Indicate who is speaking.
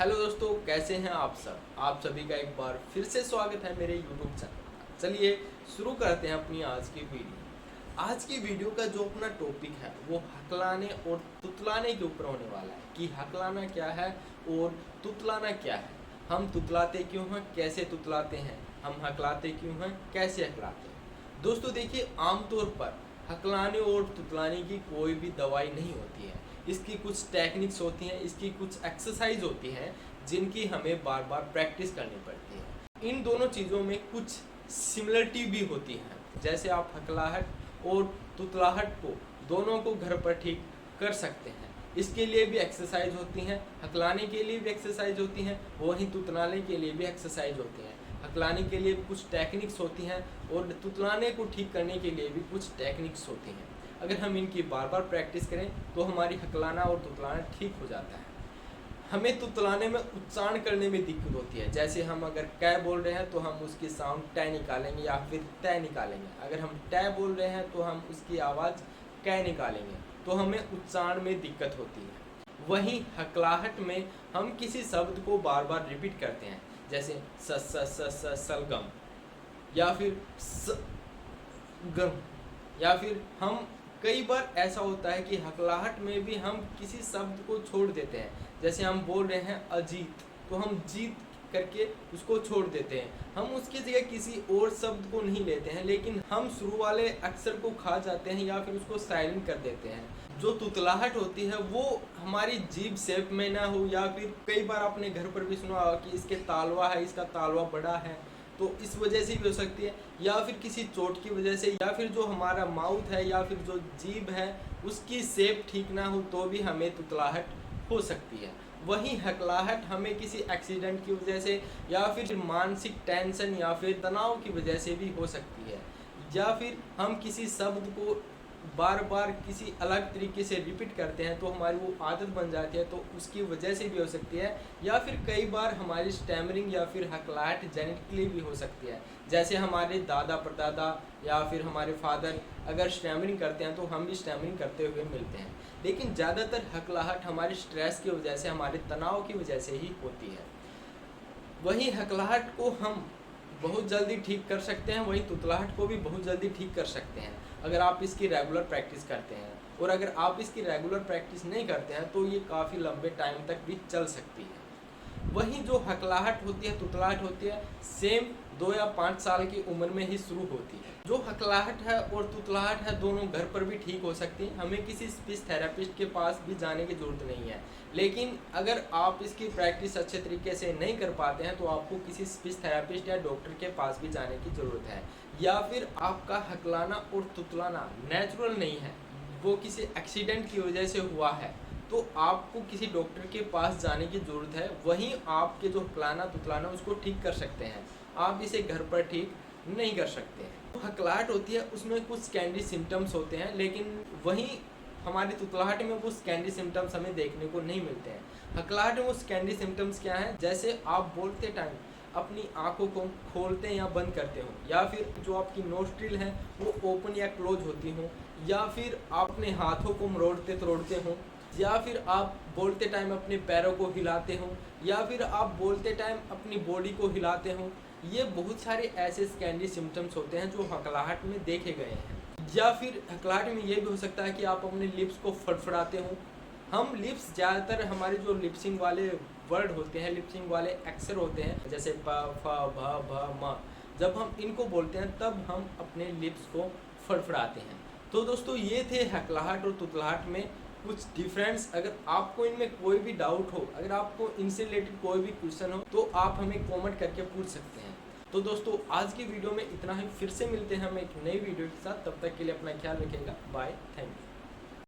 Speaker 1: Hello दोस्तों, कैसे हैं आप सब। आप सभी का एक बार फिर से स्वागत है मेरे यूट्यूब चैनल। चलिए शुरू करते हैं अपनी आज की वीडियो। आज की वीडियो का जो अपना टॉपिक है वो हकलाने और तुतलाने के ऊपर होने वाला है कि हकलाना क्या है और तुतलाना क्या है। हम तुतलाते क्यों हैं, कैसे तुतलाते हैं, हम हकलाते क्यों हैं, कैसे हकलाते हैं। दोस्तों देखिए, आमतौर पर हकलाने और तुतलाने की कोई भी दवाई नहीं होती है। इसकी कुछ टेक्निक्स होती हैं, इसकी कुछ एक्सरसाइज होती हैं जिनकी हमें बार बार प्रैक्टिस करनी पड़ती है। इन दोनों चीज़ों में कुछ सिमिलरिटी भी होती है। जैसे आप हकलाहट और तुतलाहट को दोनों को घर पर ठीक कर सकते हैं। इसके लिए भी एक्सरसाइज होती हैं, हकलाने के लिए भी एक्सरसाइज होती हैं, वहीं तुतलाने के लिए भी एक्सरसाइज होती हैं। हकलाने के लिए भी कुछ टेक्निक्स होती हैं और तुतलाने को ठीक करने के लिए भी कुछ टेक्निक्स होती हैं। अगर हम इनकी बार बार प्रैक्टिस करें तो हमारी हकलाना और तुतलाना ठीक हो जाता है। हमें तुतलाने में उच्चारण करने में दिक्कत होती है। जैसे हम अगर कै बोल रहे हैं तो हम उसकी साउंड टे निकालेंगे या फिर तय निकालेंगे। अगर हम टे बोल रहे हैं तो हम उसकी आवाज़ कै निकालेंगे, तो हमें उच्चारण में दिक्कत होती है। वहीं हकलाहट में हम किसी शब्द को बार बार रिपीट करते हैं, जैसे स स स स सलगम या फिर स गम, या फिर हम कई बार ऐसा होता है कि हकलाहट में भी हम किसी शब्द को छोड़ देते हैं। जैसे हम बोल रहे हैं अजीत, तो हम जीत करके उसको छोड़ देते हैं। हम उसकी जगह किसी और शब्द को नहीं लेते हैं, लेकिन हम शुरू वाले अक्षर को खा जाते हैं या फिर उसको साइलेंट कर देते हैं। जो तुतलाहट होती है वो हमारी जीभ शेप में ना हो, या फिर कई बार आपने घर पर भी सुना होगा कि इसके तालवा है, इसका तालवा बड़ा है, तो इस वजह से भी हो सकती है। या फिर किसी चोट की वजह से, या फिर जो हमारा माउथ है या फिर जो जीभ है उसकी शेप ठीक ना हो तो भी हमें तुतलाहट हो सकती है। वहीं हकलाहट हमें किसी एक्सीडेंट की वजह से या फिर मानसिक टेंशन या फिर तनाव की वजह से भी हो सकती है। या फिर हम किसी शब्द को बार बार किसी अलग तरीके से रिपीट करते हैं तो हमारी वो आदत बन जाती है, तो उसकी वजह से भी हो सकती है। या फिर कई बार हमारी स्टैमरिंग या फिर हकलाहट जेनेटिकली भी हो सकती है। जैसे हमारे दादा परदादा या फिर हमारे फादर अगर स्टैमरिंग करते हैं तो हम भी स्टैमरिंग करते हुए मिलते हैं। लेकिन ज़्यादातर हकलाहट हमारे स्ट्रेस की वजह से, हमारे तनाव की वजह से ही होती है। वहीं हकलाहट को हम बहुत जल्दी ठीक कर सकते हैं, वहीं तुतलाहट को भी बहुत जल्दी ठीक कर सकते हैं अगर आप इसकी रेगुलर प्रैक्टिस करते हैं। और अगर आप इसकी रेगुलर प्रैक्टिस नहीं करते हैं तो ये काफ़ी लंबे टाइम तक भी चल सकती है। वहीं जो हकलाहट होती है, तुतलाहट होती है, सेम 2 या 5 साल की उम्र में ही शुरू होती है। जो हकलाहट है और तुतलाहट है दोनों घर पर भी ठीक हो सकती है। हमें किसी स्पीच थेरेपिस्ट के पास भी जाने की ज़रूरत नहीं है। लेकिन अगर आप इसकी प्रैक्टिस अच्छे तरीके से नहीं कर पाते हैं तो आपको किसी स्पीच थेरेपिस्ट या डॉक्टर के पास भी जाने की ज़रूरत है। या फिर आपका हकलाना और तुतलाना नेचुरल नहीं है, वो किसी एक्सीडेंट की वजह से हुआ है, तो आपको किसी डॉक्टर के पास जाने की ज़रूरत है। वहीं आपके जो हकलाना तुतलाना उसको ठीक कर सकते हैं, आप इसे घर पर ठीक नहीं कर सकते हैं। तो हकलाहट होती है उसमें कुछ सेकेंडरी सिम्टम्स होते हैं, लेकिन वहीं हमारी तुतलाहट में वो सेकेंडरी सिम्टम्स हमें देखने को नहीं मिलते हैं। हकलाहट में वो सेकेंडरी सिम्टम्स क्या हैं, जैसे आप बोलते टाइम अपनी आंखों को खोलते या बंद करते हो, या फिर जो आपकी नोस्ट्रिल है वो ओपन या क्लोज होती हो, या फिर आप अपने हाथों को मरोड़ते तोड़ते हो, या फिर आप बोलते टाइम अपने पैरों को हिलाते हो, या फिर आप बोलते टाइम अपनी बॉडी को हिलाते हो। ये बहुत सारे ऐसे सेकेंडरी सिम्टम्स होते हैं जो हकलाहट में देखे गए हैं। या फिर हकलाहट में ये भी हो सकता है कि आप अपने लिप्स को फड़फड़ाते हो। हम लिप्स ज़्यादातर हमारे जो लिपसिंग वाले वर्ड होते हैं, लिपसिंग वाले अक्षर होते हैं, जैसे प फ भ भ म, जब हम इनको बोलते हैं तब हम अपने लिप्स को फड़फड़ाते हैं। तो दोस्तों ये थे हकलाहट और तुतलाहट में कुछ डिफरेंस। अगर आपको इनमें कोई भी डाउट हो, अगर आपको इनसे रिलेटेड कोई भी क्वेश्चन हो तो आप हमें कमेंट करके पूछ सकते हैं। तो दोस्तों आज की वीडियो में इतना ही। फिर से मिलते हैं हम एक नई वीडियो के साथ, तब तक के लिए अपना ख्याल रखिएगा। Bye, thank you.